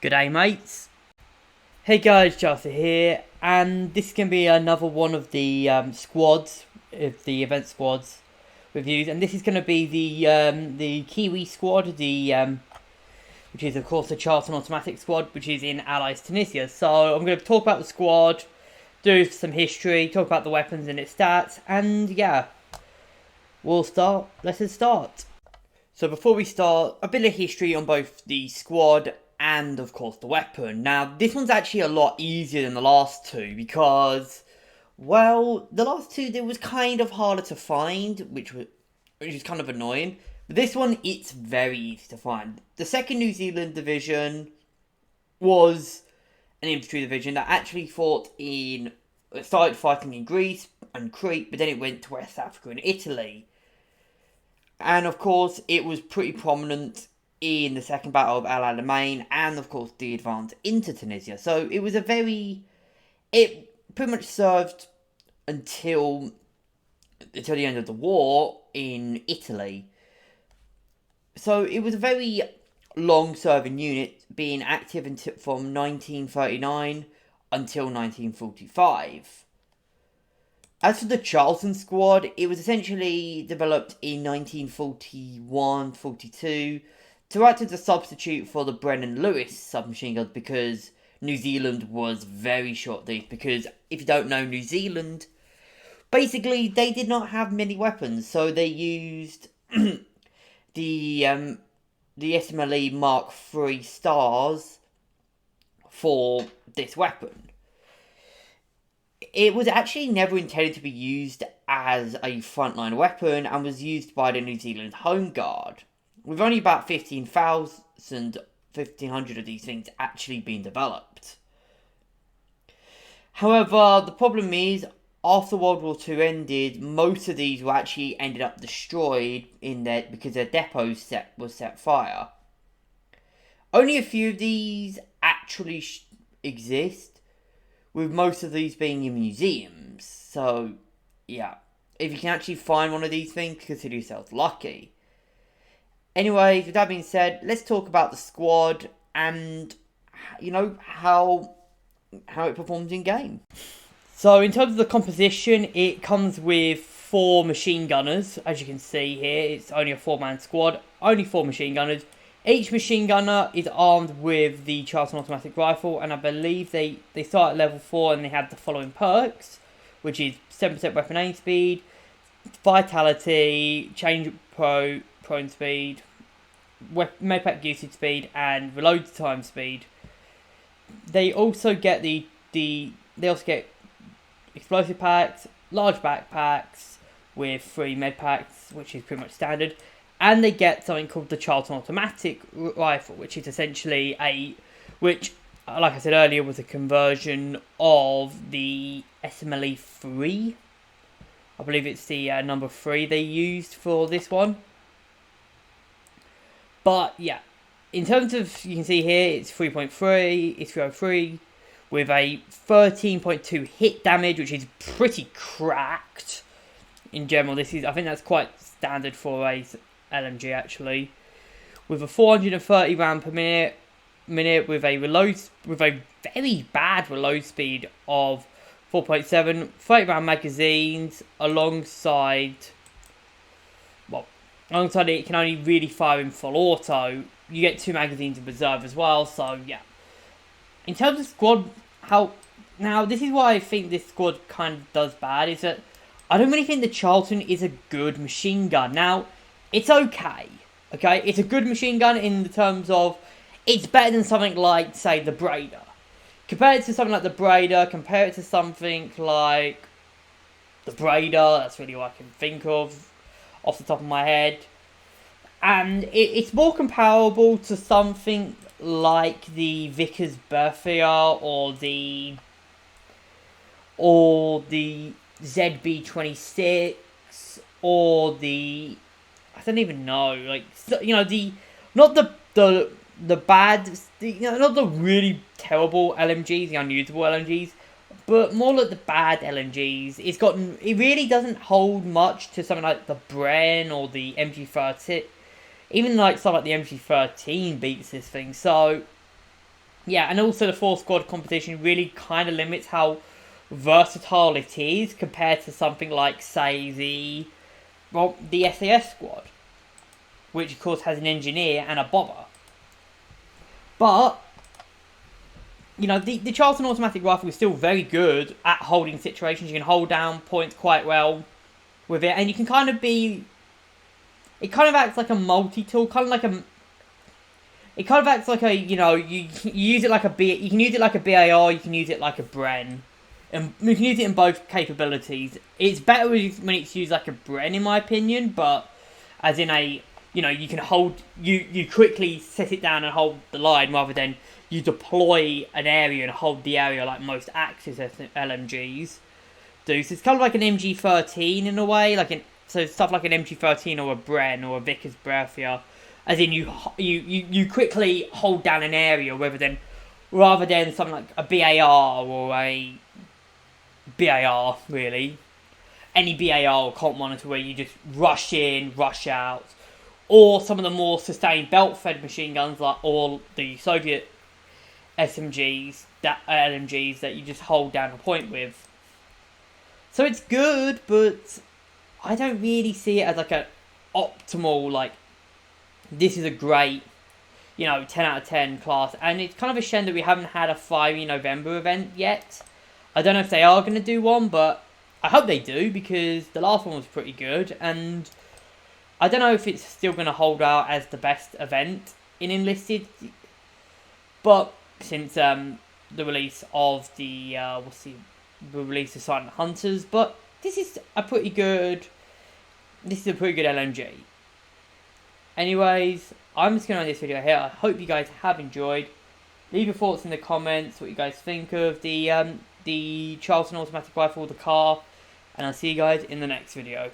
G'day mates. Hey guys, Charlton here, and this can be another one of the squads, of the event squads reviews, and this is going to be the Kiwi squad, which is of course the Charlton automatic squad, which is in Allies Tunisia. So I'm going to talk about the squad, do some history, talk about the weapons and its stats, and yeah, we'll start. Let's start. So before we start, a bit of history on both the squad and of course the weapon. Now this one's actually a lot easier than the last two because, well, the last two there was kind of harder to find, which is kind of annoying. But this one, it's very easy to find. The second New Zealand division was an infantry division that actually started fighting in Greece and Crete, but then it went to West Africa and Italy. And of course, it was pretty prominent in the second battle of El Alamein, and of course the advance into Tunisia. So it pretty much served until the end of the war in Italy. So it was a very long-serving unit, being active from 1939 until 1945. As for the Charlton squad, it was essentially developed in 1941-42 to act as a substitute for the Brennan Lewis submachine guns because New Zealand was very short these. Because if you don't know, New Zealand, basically they did not have many weapons, so they used the SMLE Mark III Stars for this weapon. It was actually never intended to be used as a frontline weapon and was used by the New Zealand Home Guard, with only about 1,500 of these things actually being developed. However, the problem is, after World War II ended, most of these were actually ended up destroyed because their depots was set fire. Only a few of these actually exist, with most of these being in museums. So, yeah, if you can actually find one of these things, consider yourself lucky. Anyway, with that being said, let's talk about the squad and, how it performs in game. So, in terms of the composition, it comes with 4 machine gunners. As you can see here, it's only a 4-man squad, only 4 machine gunners. Each machine gunner is armed with the Charlton automatic rifle, and I believe they start at level 4 and they have the following perks, which is 7% weapon aim speed, vitality, change prone speed, medpack usage speed, and reload time speed. They also get explosive packs, large backpacks with 3 medpacks, which is pretty much standard. And they get something called the Charlton automatic rifle, which is essentially which, like I said earlier, was a conversion of the SMLE 3. I believe it's the number 3 they used for this one. But yeah, in terms of, you can see here, it's 3.3, it's 303, with a 13.2 hit damage, which is pretty cracked. In general, I think that's quite standard for a LMG actually, with a 430 round per minute with a very bad reload speed of 4.7, 30 round magazines alongside it can only really fire in full auto. You get 2 magazines in reserve as well, so yeah. In terms of squad, now this is why I think this squad kind of does bad, is that I don't really think the Charlton is a good machine gun. Now, it's okay, it's a good machine gun in the terms of it's better than something like, say, the Breda. Compare it to something like the Breda, compare it to something like the Breda, that's really what I can think of off the top of my head. And it's more comparable to something like the Vickers Berthier or the ZB26 or the, I don't even know, not the really terrible LMGs, the unusable LMGs, but more like the bad LMGs. It really doesn't hold much to something like the Bren or the MG13. Even like something like the MG13 beats this thing. So Yeah, and also the 4-squad competition really kind of limits how versatile it is compared to something like, say, the SAS squad, which of course has an engineer and a bobber. But the Charlton automatic rifle is still very good at holding situations. You can hold down points quite well with it, and you can kind of be. It kind of acts like a multi-tool, kind of like a. It kind of acts like a, you use it like a B. You can use it like a BAR. You can use it like a Bren, and you can use it in both capabilities. It's better when it's used like a Bren, in my opinion. But as in a, you can hold. You quickly set it down and hold the line rather than you deploy an area and hold the area like most Axis LMGs do. So it's kind of like an MG13 in a way, so stuff like an MG13 or a Bren or a Vickers Brescia, as in you quickly hold down an area rather than something like a BAR or a BAR really, any BAR or comp monitor where you just rush in, rush out, or some of the more sustained belt-fed machine guns like all the Soviet SMGs, LMGs that you just hold down a point with. So it's good, but I don't really see it as like an optimal, like, this is a great, 10 out of 10 class. And it's kind of a shame that we haven't had a Fiery November event yet. I don't know if they are going to do one, but I hope they do, because the last one was pretty good. And I don't know if it's still going to hold out as the best event in Enlisted. But since the release of the release of Silent Hunters, but this is a pretty good LMG. Anyways, I'm just going to end this video here. I hope you guys have enjoyed. Leave your thoughts in the comments, what you guys think of the Charlton automatic rifle, the car, and I'll see you guys in the next video.